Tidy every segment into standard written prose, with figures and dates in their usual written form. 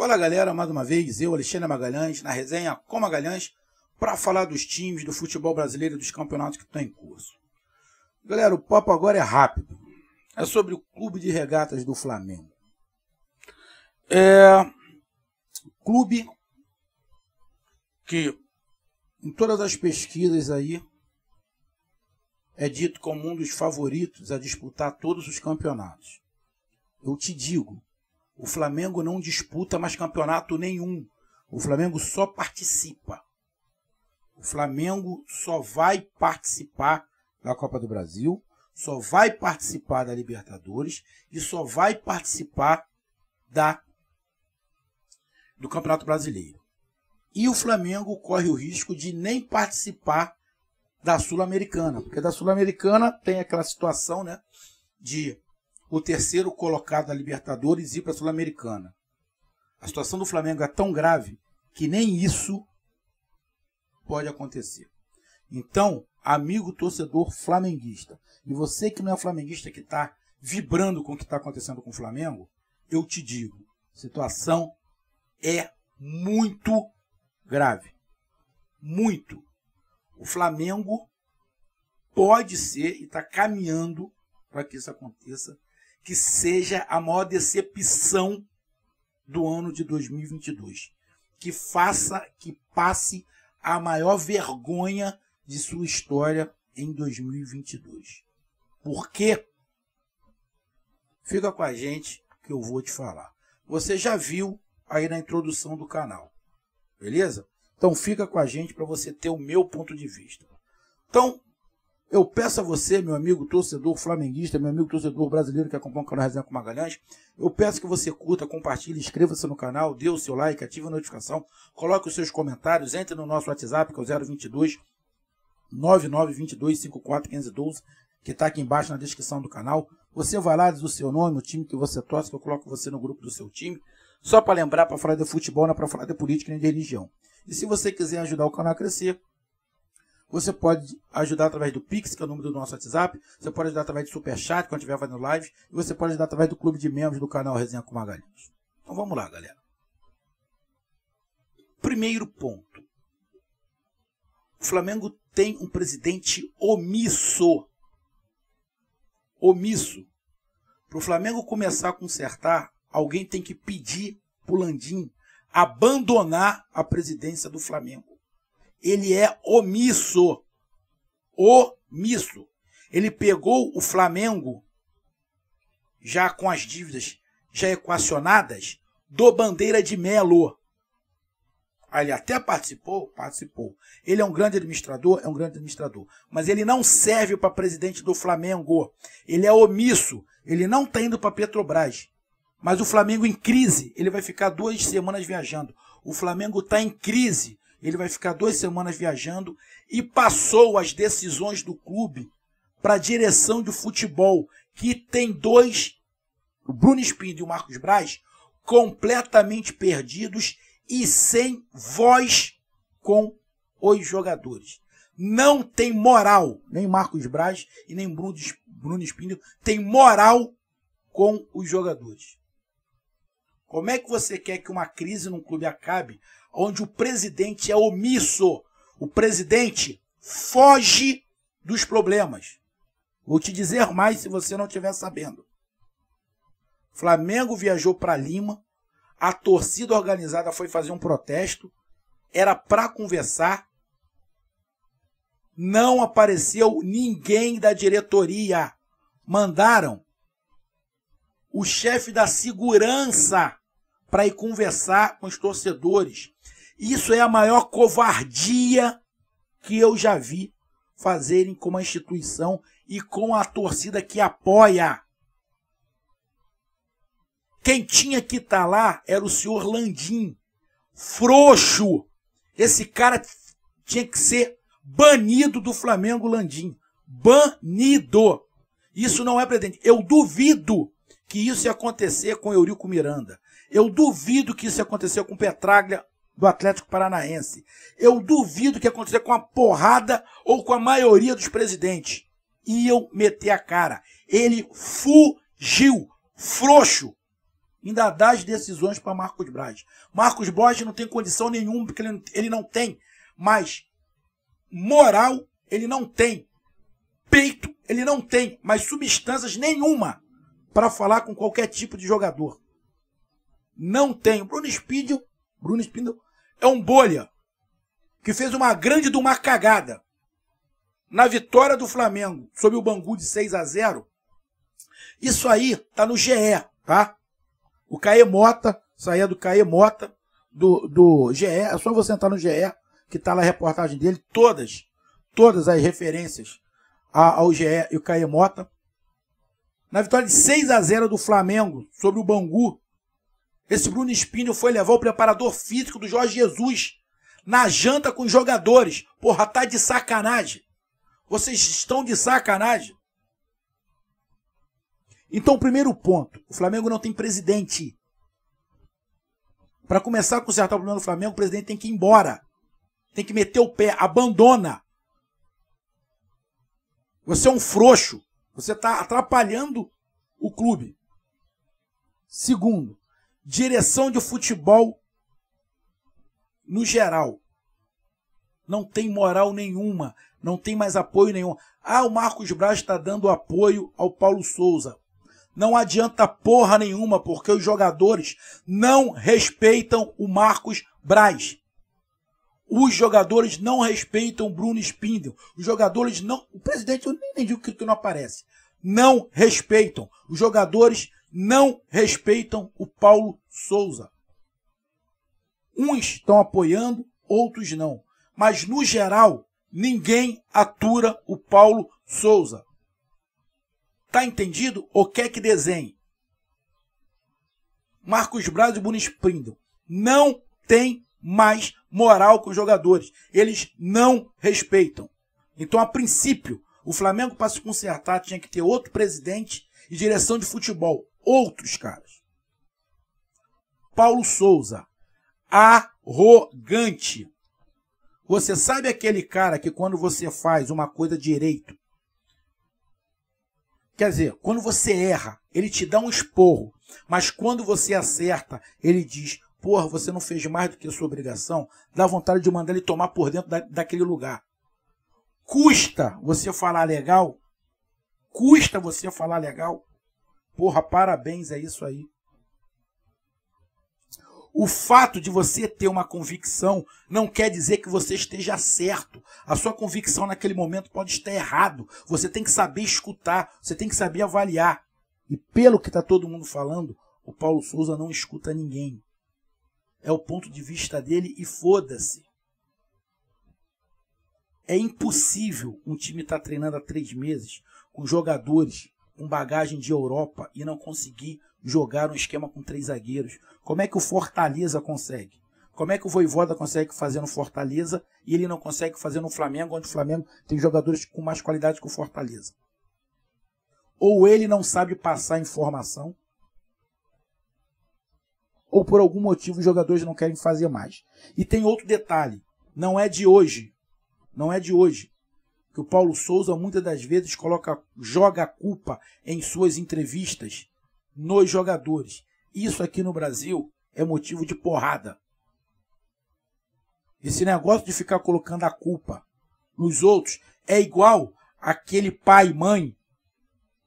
Fala galera, mais uma vez, eu, Alexandre Magalhães, na resenha com Magalhães, para falar dos times do futebol brasileiro e dos campeonatos que estão em curso. Galera, o papo agora é rápido. É sobre o Clube de Regatas do Flamengo. Clube que, em todas as pesquisas aí, é dito como um dos favoritos a disputar todos os campeonatos. Eu te digo, o Flamengo não disputa mais campeonato nenhum. O Flamengo só participa. O Flamengo só vai participar da Copa do Brasil, só vai participar da Libertadores e só vai participar do Campeonato Brasileiro. E o Flamengo corre o risco de nem participar da Sul-Americana, porque da Sul-Americana tem aquela situação, né, de o terceiro colocado da Libertadores ir para a Sul-Americana. A situação do Flamengo é tão grave que nem isso pode acontecer. Então, amigo torcedor flamenguista, e você que não é flamenguista, que está vibrando com o que está acontecendo com o Flamengo, eu te digo, a situação é muito grave. Muito. O Flamengo pode ser, e está caminhando para que isso aconteça, que seja a maior decepção do ano de 2022. Que passe a maior vergonha de sua história em 2022. Por quê? Fica com a gente que eu vou te falar. Você já viu aí na introdução do canal, beleza? Então fica com a gente para você ter o meu ponto de vista. Então, eu peço a você, meu amigo torcedor flamenguista, meu amigo torcedor brasileiro que acompanha o canal Resenha com Magalhães, eu peço que você curta, compartilhe, inscreva-se no canal, dê o seu like, ative a notificação, coloque os seus comentários, entre no nosso WhatsApp, que é o 022 9922 541512, que está aqui embaixo na descrição do canal. Você vai lá, diz o seu nome, o time que você torce, que eu coloco você no grupo do seu time. Só para lembrar, para falar de futebol, não é para falar de política nem de religião. E se você quiser ajudar o canal a crescer, você pode ajudar através do Pix, que é o número do nosso WhatsApp. Você pode ajudar através do Superchat, quando estiver fazendo live. E você pode ajudar através do clube de membros do canal Resenha com Magalhães. Então vamos lá, galera. Primeiro ponto. O Flamengo tem um presidente omisso. Omisso. Para o Flamengo começar a consertar, alguém tem que pedir para o Landim abandonar a presidência do Flamengo. Ele é omisso. Omisso. Ele pegou o Flamengo, já com as dívidas já equacionadas, do Bandeira de Melo. Ele até participou. Ele é um grande administrador, mas ele não serve para presidente do Flamengo. Ele é omisso. Ele não está indo para Petrobras. Mas o Flamengo em crise, ele vai ficar 2 semanas viajando. O Flamengo está em crise. Ele vai ficar 2 semanas viajando e passou as decisões do clube para a direção de futebol, que tem 2, o Bruno Spindl e o Marcos Braz, completamente perdidos e sem voz com os jogadores. Não tem moral, nem Marcos Braz e nem Bruno Spindl tem moral com os jogadores. Como é que você quer que uma crise num clube acabe onde o presidente é omisso? O presidente foge dos problemas. Vou te dizer mais se você não estiver sabendo. Flamengo viajou para Lima, a torcida organizada foi fazer um protesto, era para conversar, não apareceu ninguém da diretoria. Mandaram o chefe da segurança para ir conversar com os torcedores. Isso é a maior covardia que eu já vi fazerem com uma instituição e com a torcida que apoia. Quem tinha que estar lá era o senhor Landim. Frouxo. Esse cara tinha que ser banido do Flamengo, Landim. Banido. Isso não é presidente. Eu duvido que isso ia acontecer com Eurico Miranda. Eu duvido que isso ia acontecer com Petraglia do Atlético Paranaense. Eu duvido que ia acontecer com a porrada ou com a maioria dos presidentes. Iam meter a cara. Ele fugiu. Frouxo. ainda dá as decisões para Marcos Braz. Marcos Braz não tem condição nenhuma, porque ele não tem mais moral, ele não tem peito, ele não tem mais substâncias nenhuma para falar com qualquer tipo de jogador. Não tem. Bruno Spindel é um bolha que fez uma grande de uma cagada na vitória do Flamengo sobre o Bangu de 6-0. Isso aí tá no GE, tá? O Caê Mota, isso aí é do Caê Mota, do GE, é só você entrar no GE, que tá lá a reportagem dele, todas as referências ao GE e o Caê Mota. Na vitória de 6-0 do Flamengo sobre o Bangu, esse Bruno Spindel foi levar o preparador físico do Jorge Jesus na janta com os jogadores. Porra, tá de sacanagem. Vocês estão de sacanagem. Então, primeiro ponto, o Flamengo não tem presidente. Para começar a consertar o problema do Flamengo, o presidente tem que ir embora. Tem que meter o pé, abandona. Você é um frouxo. Você está atrapalhando o clube. Segundo, direção de futebol no geral. Não tem moral nenhuma. Não tem mais apoio nenhum. Ah, o Marcos Braz está dando apoio ao Paulo Souza. Não adianta porra nenhuma, porque os jogadores não respeitam o Marcos Braz. Os jogadores não respeitam o Bruno Spindel. Os jogadores não... O presidente, eu nem digo que não aparece. Não respeitam. Os jogadores não respeitam o Paulo Souza. Uns estão apoiando, outros não. Mas, no geral, ninguém atura o Paulo Souza. Tá entendido? Ou quer que desenhe? Marcos Braz e Bruno Spindel não tem mais moral com os jogadores. Eles não respeitam. Então, a princípio, o Flamengo, para se consertar, tinha que ter outro presidente e direção de futebol. Outros caras. Paulo Souza, arrogante. Você sabe aquele cara que quando você faz uma coisa direito, quer dizer, quando você erra, ele te dá um esporro, mas quando você acerta, ele diz, porra, você não fez mais do que a sua obrigação, dá vontade de mandar ele tomar por dentro daquele lugar. Custa você falar legal? Custa você falar legal? Porra, parabéns, é isso aí. O fato de você ter uma convicção não quer dizer que você esteja certo. A sua convicção naquele momento pode estar errado. Você tem que saber escutar, você tem que saber avaliar. E pelo que está todo mundo falando, o Paulo Souza não escuta ninguém. É o ponto de vista dele e foda-se. É impossível um time estar treinando há 3 meses com jogadores com bagagem de Europa e não conseguir jogar um esquema com 3 zagueiros. Como é que o Fortaleza consegue? Como é que o Vojvoda consegue fazer no Fortaleza e ele não consegue fazer no Flamengo, onde o Flamengo tem jogadores com mais qualidade que o Fortaleza? Ou ele não sabe passar informação, ou por algum motivo os jogadores não querem fazer mais. E tem outro detalhe, não é de hoje, que o Paulo Souza muitas das vezes joga a culpa em suas entrevistas nos jogadores. Isso aqui no Brasil é motivo de porrada. Esse negócio de ficar colocando a culpa nos outros é igual aquele pai e mãe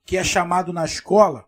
que é chamado na escola,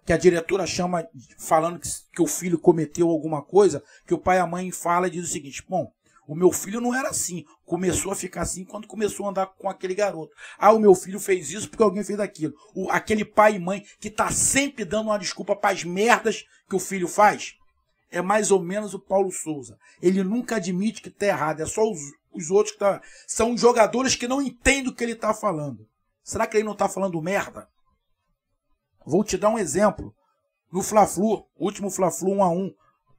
que a diretora chama falando que o filho cometeu alguma coisa, que o pai e a mãe fala e diz o seguinte, bom, o meu filho não era assim, começou a ficar assim quando começou a andar com aquele garoto. Ah, o meu filho fez isso porque alguém fez aquilo. Aquele pai e mãe que está sempre dando uma desculpa para as merdas que o filho faz, é mais ou menos o Paulo Souza. Ele nunca admite que está errado, é só os outros que são os jogadores que não entendem o que ele está falando. Será que ele não está falando merda? Vou te dar um exemplo. No Fla-Flu, último Fla-Flu 1-1, o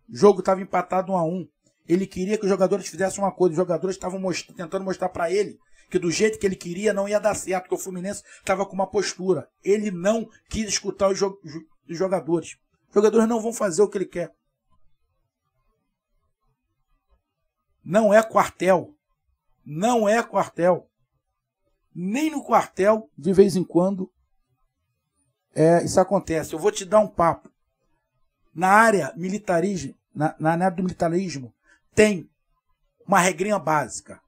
jogo estava empatado 1-1. Ele queria que os jogadores fizessem uma coisa. Os jogadores estavam tentando mostrar para ele que do jeito que ele queria não ia dar certo, que o Fluminense estava com uma postura. Ele não quis escutar os jogadores. Os jogadores não vão fazer o que ele quer. Não é quartel. Não é quartel. Nem no quartel, de vez em quando, isso acontece. Eu vou te dar um papo. na área militarismo, na área do militarismo, tem uma regrinha básica.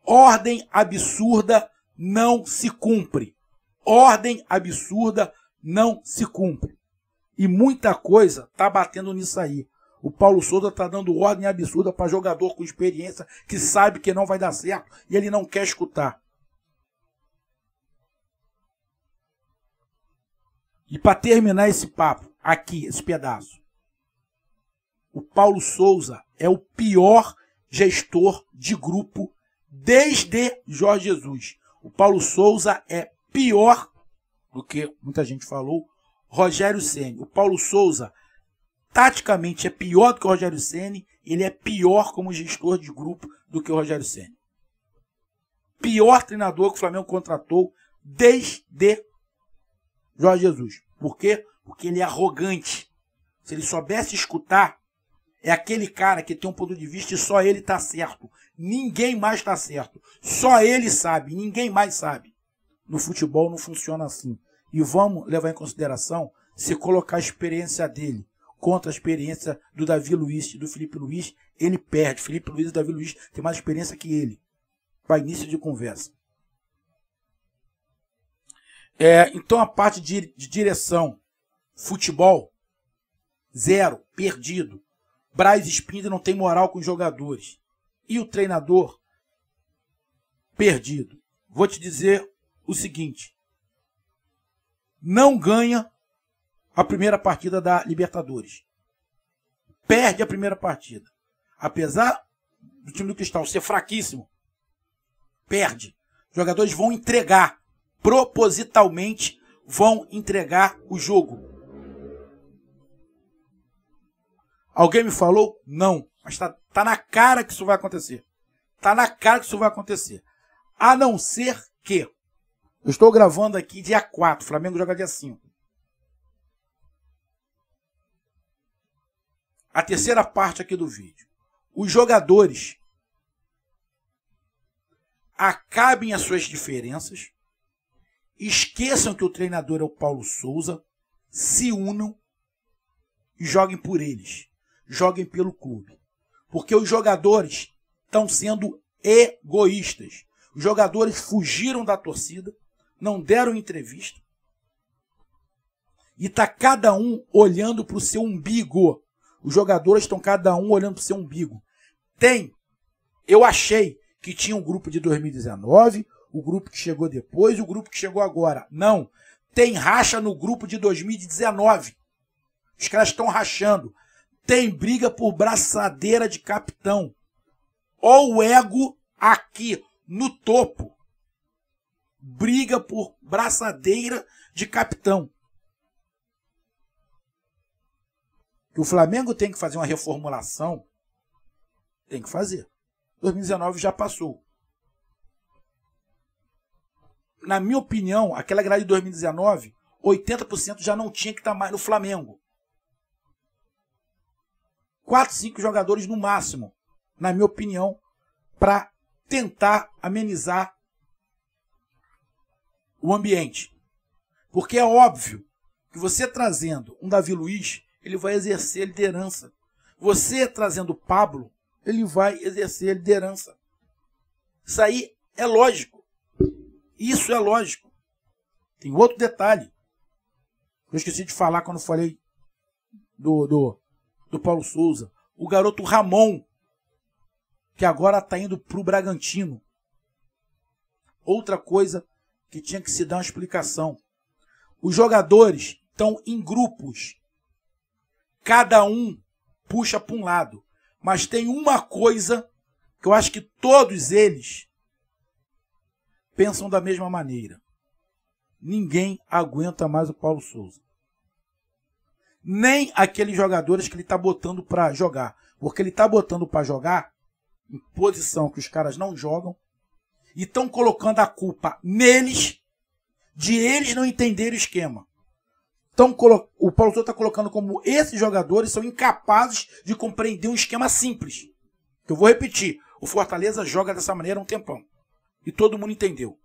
Ordem absurda não se cumpre. Ordem absurda não se cumpre. E muita coisa está batendo nisso aí. O Paulo Souza está dando ordem absurda para jogador com experiência que sabe que não vai dar certo e ele não quer escutar. E para terminar esse papo, aqui, esse pedaço, o Paulo Souza é o pior gestor de grupo desde Jorge Jesus. O Paulo Souza é pior do que muita gente falou, Rogério Ceni. O Paulo Souza, taticamente, é pior do que o Rogério Ceni. Ele é pior como gestor de grupo do que o Rogério Ceni. Pior treinador que o Flamengo contratou desde Jorge Jesus. Por quê? Porque ele é arrogante. Se ele soubesse escutar, é aquele cara que tem um ponto de vista e só ele está certo. Ninguém mais está certo. Só ele sabe, ninguém mais sabe. No futebol não funciona assim. E vamos levar em consideração, se colocar a experiência dele contra a experiência do Davi Luiz e do Felipe Luiz, ele perde. Felipe Luiz e Davi Luiz têm mais experiência que ele. Para início de conversa. Então a parte de direção, futebol, zero, perdido. Braz Spindler não tem moral com os jogadores. E o treinador, perdido. Vou te dizer o seguinte. Não ganha a primeira partida da Libertadores. Perde a primeira partida. Apesar do time do Cristal ser fraquíssimo, perde. Os jogadores vão entregar. Propositalmente vão entregar o jogo. Alguém me falou? Não. Mas tá na cara que isso vai acontecer. Tá na cara que isso vai acontecer. A não ser que... Eu estou gravando aqui dia 4. O Flamengo joga dia 5. A terceira parte aqui do vídeo. Os jogadores acabem as suas diferenças. Esqueçam que o treinador é o Paulo Souza. Se unam e joguem por eles. Joguem pelo clube. Porque os jogadores estão sendo egoístas. Os jogadores fugiram da torcida, não deram entrevista. E está cada um olhando para o seu umbigo. Os jogadores estão cada um olhando para o seu umbigo. Eu achei que tinha um grupo de 2019, o grupo que chegou depois, o grupo que chegou agora. Não. Tem racha no grupo de 2019. Os caras estão rachando. Tem briga por braçadeira de capitão. Ó o ego aqui no topo. Briga por braçadeira de capitão. Que o Flamengo tem que fazer uma reformulação. Tem que fazer. 2019 já passou. Na minha opinião, aquela grade de 2019, 80% já não tinha que estar mais no Flamengo. 4, 5 jogadores no máximo, na minha opinião, para tentar amenizar o ambiente. Porque é óbvio que você trazendo um Davi Luiz, ele vai exercer liderança. Você trazendo o Pablo, ele vai exercer liderança. Isso aí é lógico. Isso é lógico. Tem outro detalhe. Eu esqueci de falar quando falei do Paulo Souza. O garoto Ramon, que agora está indo para o Bragantino. Outra coisa que tinha que se dar uma explicação. Os jogadores estão em grupos. Cada um puxa para um lado. Mas tem uma coisa que eu acho que todos eles pensam da mesma maneira. Ninguém aguenta mais o Paulo Souza. Nem aqueles jogadores que ele está botando para jogar. Porque ele está botando para jogar em posição que os caras não jogam e estão colocando a culpa neles de eles não entenderem o esquema. O Paulo Souza está colocando como esses jogadores são incapazes de compreender um esquema simples. Eu vou repetir. O Fortaleza joga dessa maneira há um tempão. E todo mundo entendeu.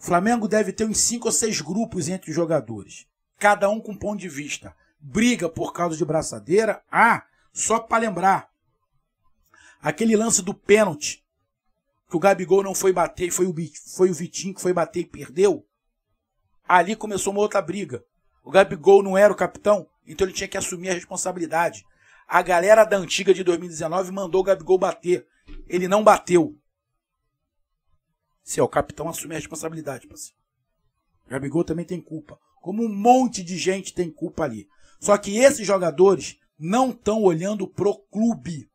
O Flamengo deve ter uns 5 ou 6 grupos entre os jogadores, cada um com um ponto de vista. Briga por causa de braçadeira. Só para lembrar, aquele lance do pênalti, que o Gabigol não foi bater, foi o Vitinho que foi bater e perdeu. Ali começou uma outra briga. O Gabigol não era o capitão, então ele tinha que assumir a responsabilidade. A galera da antiga de 2019 mandou o Gabigol bater. Ele não bateu. Se é o capitão, assume a responsabilidade, parceiro. O Gabigol também tem culpa. Como um monte de gente tem culpa ali. Só que esses jogadores não estão olhando pro clube.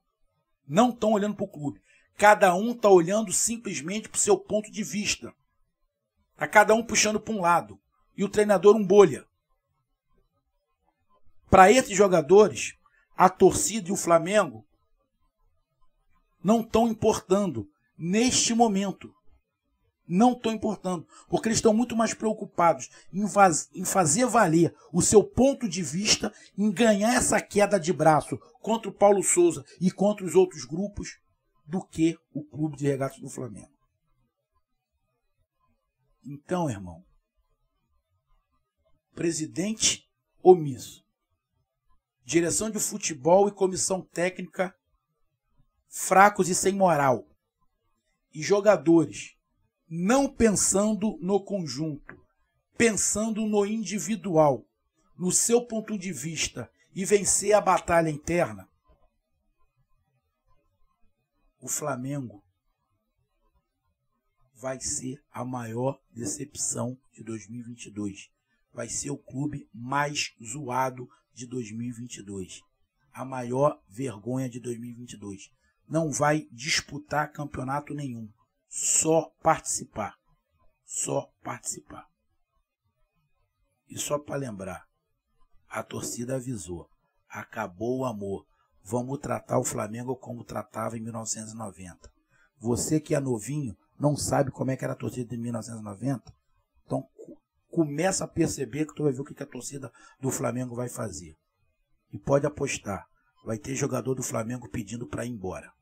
Não estão olhando pro clube. Cada um está olhando simplesmente pro seu ponto de vista. Tá cada um puxando para um lado. E o treinador um bolha. Para esses jogadores, a torcida e o Flamengo não estão importando neste momento. Não estão importando. Porque eles estão muito mais preocupados em fazer valer o seu ponto de vista, em ganhar essa queda de braço contra o Paulo Souza e contra os outros grupos, do que o Clube de Regatas do Flamengo. Então, irmão, presidente omisso, direção de futebol e comissão técnica fracos e sem moral, e jogadores não pensando no conjunto, pensando no individual, no seu ponto de vista e vencer a batalha interna, o Flamengo vai ser a maior decepção de 2022. Vai ser o clube mais zoado de 2022. A maior vergonha de 2022. Não vai disputar campeonato nenhum. Só participar. Só participar. E só para lembrar, a torcida avisou. Acabou o amor. Vamos tratar o Flamengo como tratava em 1990. Você que é novinho, não sabe como é que era a torcida de 1990? Então começa a perceber que tu vai ver o que a torcida do Flamengo vai fazer. E pode apostar, vai ter jogador do Flamengo pedindo para ir embora.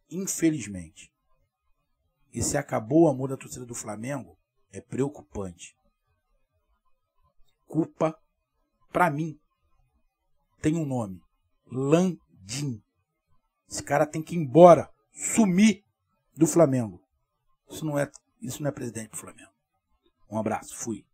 Infelizmente. E se acabou o amor da torcida do Flamengo, é preocupante. Culpa, para mim, tem um nome. Landim. Esse cara tem que ir embora, sumir do Flamengo. Isso não é presidente do Flamengo. Um abraço, fui.